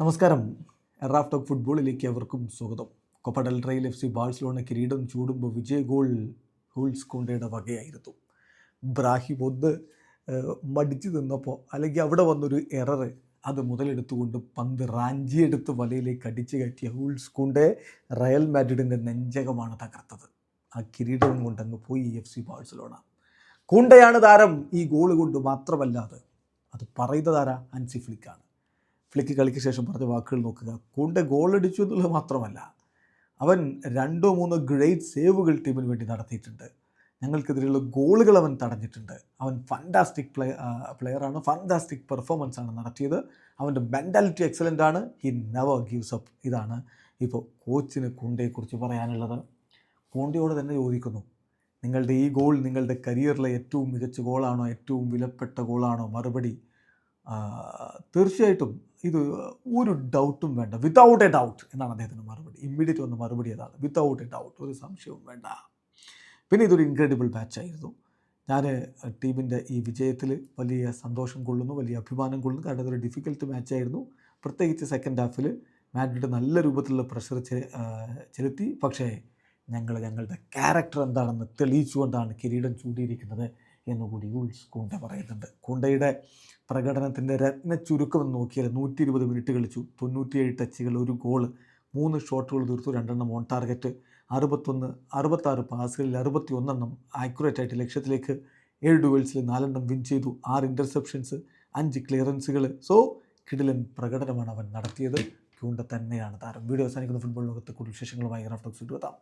നമസ്കാരം. Raf talk ഫുട്ബോളിലേക്ക് അവർക്കും സ്വാഗതം. കൊപ്പ ഡെൽ റേയിൽ FC ബാഴ്സലോണ കിരീടം ചൂടുമ്പോൾ വിജയ ഗോൾ ഹൂൾസ് കോണ്ടയുടെ വകയായിരുന്നു. ബ്രാഹിം ഒന്ന് മടിച്ചു നിന്നപ്പോൾ അല്ലെങ്കിൽ അവിടെ വന്നൊരു എറർ അത് മുതലെടുത്തുകൊണ്ട് പന്ത് റാഞ്ചിയെടുത്ത് വലയിലേക്ക് അടിച്ചു കയറ്റിയ ഹൂൾസ് കോണ്ടെ റയൽ മാഡ്രിഡിൻ്റെ നെഞ്ചകമാണ് തകർത്തത്. ആ കിരീടവും കൊണ്ടങ്ങ് പോയി FC ബാഴ്സലോണ. കോണ്ടയാണ് താരം. ഈ ഗോൾ കൊണ്ട് മാത്രമല്ലാതെ അത് പറയുന്നതാരാ? ഹൻസി ഫ്ലിക്കാണ്. ഫ്ലിക്ക് കളിക്ക് ശേഷം പറഞ്ഞ വാക്കുകൾ നോക്കുക. കോണ്ടെ ഗോളടിച്ചു എന്നുള്ളത് മാത്രമല്ല, അവൻ 2-3 ഗ്രേറ്റ് സേവുകൾ ടീമിന് വേണ്ടി നടത്തിയിട്ടുണ്ട്. ഞങ്ങൾക്കെതിരെയുള്ള ഗോളുകൾ അവൻ തടഞ്ഞിട്ടുണ്ട്. അവൻ ഫാൻറ്റാസ്റ്റിക് പ്ലെയറാണ്. ഫാൻറ്റാസ്റ്റിക് പെർഫോമൻസാണ് നടത്തിയത്. അവൻ്റെ മെൻറ്റാലിറ്റി എക്സലൻ്റ് ആണ്. He never gives up. ഇതാണ് ഇപ്പോൾ കോച്ചിന് കോണ്ടയെക്കുറിച്ച് പറയാനുള്ളത്. കോണ്ടയോട് തന്നെ ചോദിക്കുന്നു, നിങ്ങളുടെ ഈ ഗോൾ നിങ്ങളുടെ കരിയറിലെ ഏറ്റവും മികച്ച ഗോളാണോ, ഏറ്റവും വിലപ്പെട്ട ഗോളാണോ? മറുപടി തീർച്ചയായിട്ടും ഇത് ഒരു ഡൗട്ടും വേണ്ട, വിത്തൗട്ട് എ ഡൗട്ട് എന്നാണ് അദ്ദേഹത്തിൻ്റെ മറുപടി. ഇമ്മീഡിയറ്റ് വന്ന മറുപടി അതാണ്, വിത്തൗട്ട് എ ഡൗട്ട്, ഒരു സംശയവും വേണ്ട. പിന്നെ ഇതൊരു ഇൻക്രെഡിബിൾ മാച്ചായിരുന്നു. ഞാൻ ടീമിൻ്റെ ഈ വിജയത്തിൽ വലിയ സന്തോഷം കൊള്ളുന്നു, വലിയ അഭിമാനം കൊള്ളുന്നു. കാരണം ഇതൊരു ഡിഫിക്കൽട്ട് മാച്ചായിരുന്നു. പ്രത്യേകിച്ച് സെക്കൻഡ് ഹാഫിൽ മാഡ്രിഡ് നല്ല രൂപത്തിലുള്ള പ്രഷർ ചെലുത്തി. പക്ഷേ ഞങ്ങളുടെ ക്യാരക്ടർ എന്താണെന്ന് തെളിയിച്ചുകൊണ്ടാണ് കിരീടം ചൂടിയിരിക്കുന്നത് എന്നുകൂടി ഹൂൾസ് കോണ്ടെ പറയുന്നുണ്ട്. കോണ്ടയുടെ പ്രകടനത്തിൻ്റെ രത്ന ചുരുക്കം എന്ന് നോക്കിയാൽ 120 മിനിറ്റ് കളിച്ചു, 97 ടച്ചുകൾ, 1 ഗോൾ, 3 ഷോട്ടുകൾ തീർത്തു, 2 എണ്ണം ഓൺ ടാർഗറ്റ്, 66 പാസുകളിൽ 61 എണ്ണം ആക്യുറേറ്റ് ആയിട്ട് ലക്ഷ്യത്തിലേക്ക്, 7 ഡുവൽസിൽ 4 എണ്ണം വിൻ ചെയ്തു, 6 ഇൻ്റർസെപ്ഷൻസ്, 5 ക്ലിയറൻസുകൾ. സോ കിടിലൻ പ്രകടനമാണ് അവൻ നടത്തിയത്. കോണ്ടെ തന്നെയാണ് താരം. വീഡിയോ അവസാനിക്കുന്ന ഫുട്ബോൾ ലോകത്ത് കൂടുതൽ വിശേഷങ്ങളുമായി റാഫ് ടോക്സ് എത്താം.